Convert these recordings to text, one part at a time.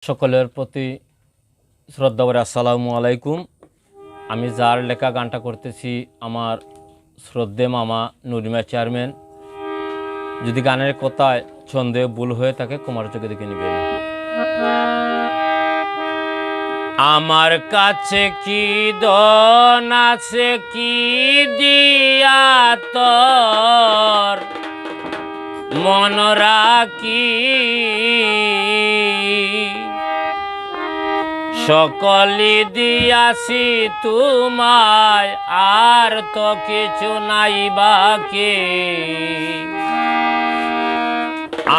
সকলের প্রতি শ্রদ্ধা করে আসসালামু আলাইকুম। আমি যার লেখা গানটা করতেছি আমার শ্রদ্ধে মামা নুরিমা চেয়ারম্যান। যদি গানের কথায় ছন্দে ভুল হয়ে থাকে কুমার চোখে দেখে নেবেন। আমার কাছে কি দন আছে কি দিয়া তোর মন রাখি, সকলি দিয়াছি তোমায় আর তো কিছু নাই বাকি।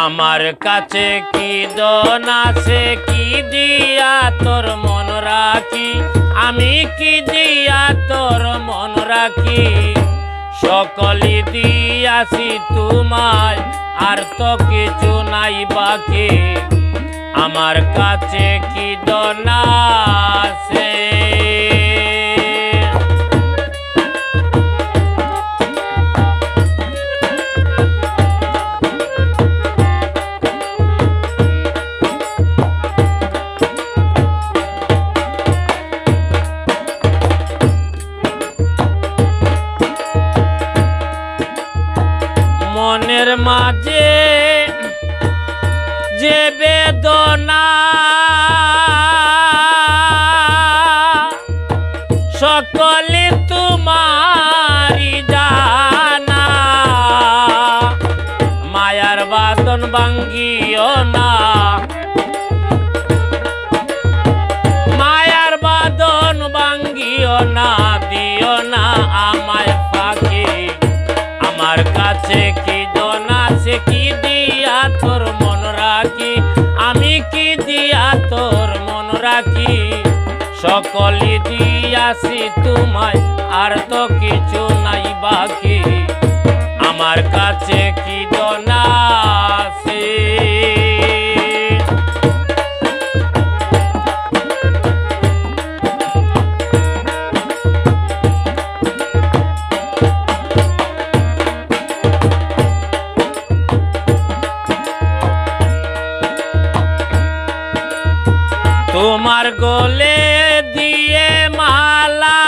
আমার কাছে কি দন আছে কি দিয়া তোর মন রাখি, আমি কি দিয়া তোর মন রাখি, সকলি দিয়াছি তোমায় আর তো কিছু নাই বাকি। আমার কাছে কি দন আছে। মনের মাঝে যে বেদনা সকলে তোমারি জানা, মায়ার বাঁধন ভাঙ্গিও না, মায়ার বাঁধন ভাঙ্গিও না, দিও না আমায় ফাঁকি। আমার কাছে কি দন আছে কি দিয়া তোর মন রাখি, আমি কি দিয়া তোর মন রাখি, সকলি দিয়াছি তোমায় আর তো কিছু নাই বাকি। আমার কাছে কি দন আছে। তোমার গলে দিয়ে মালা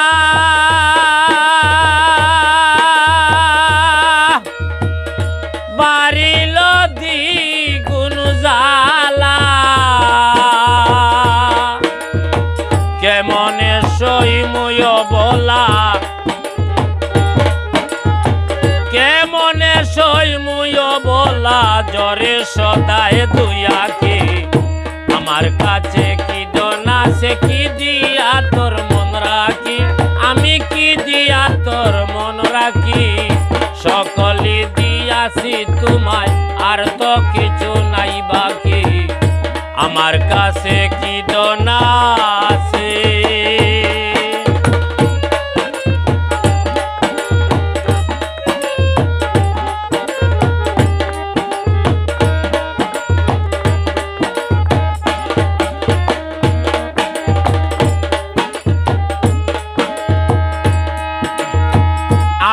বাড়িল দ্বিগুণ জ্বালা, কেমনে সইময় বলা, কেমনে সইময় বলা, জ্বরে সদায় দুই আঁখি। আমার কাছে কি দন আছে কি দিয়া তোর মন রাখি, আমি কি দিয়া তোর মন রাখি, সকলি দিয়াছি তোমায় আর তো কিছু নাই বাকি। আমার কাছে কি দন আছে।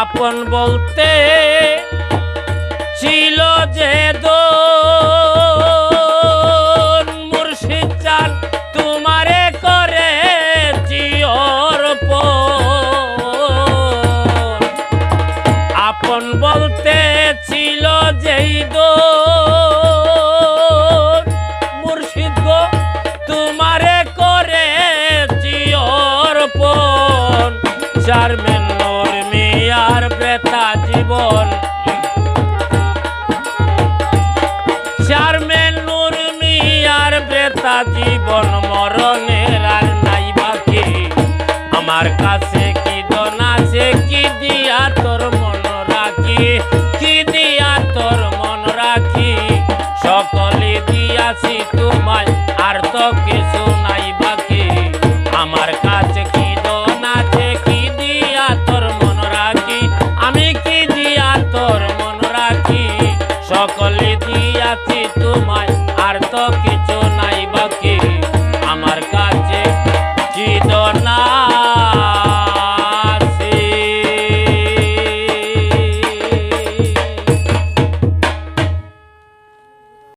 আপন বলতে ছিল যে দোন, মুর্শিদ চান তোমারে করে অর্পণ। আপন বলতে ছিল যেই দোন, মুর্শিদ গো তোমারে করে অর্পণ। চেয়ারম্যান আর বেতা জীবন, চেয়ারম্যান নুরমি আর বেতা জীবন, মরণের আর নাই বাকি। আমার কাছে কি দন আছে কি দিয়া তোর মন রাখি, কি দিয়া তোর মন রাখি, সকলে দিয়াছি তোমায় আর তো কিছু নাই বাকি। আমার কাছে কি দন আছে কি দিয়া তোর মন রাখি, আমি কি দিয়া তোর মন রাখি, সকলে দিয়াছি তোমায় আর তো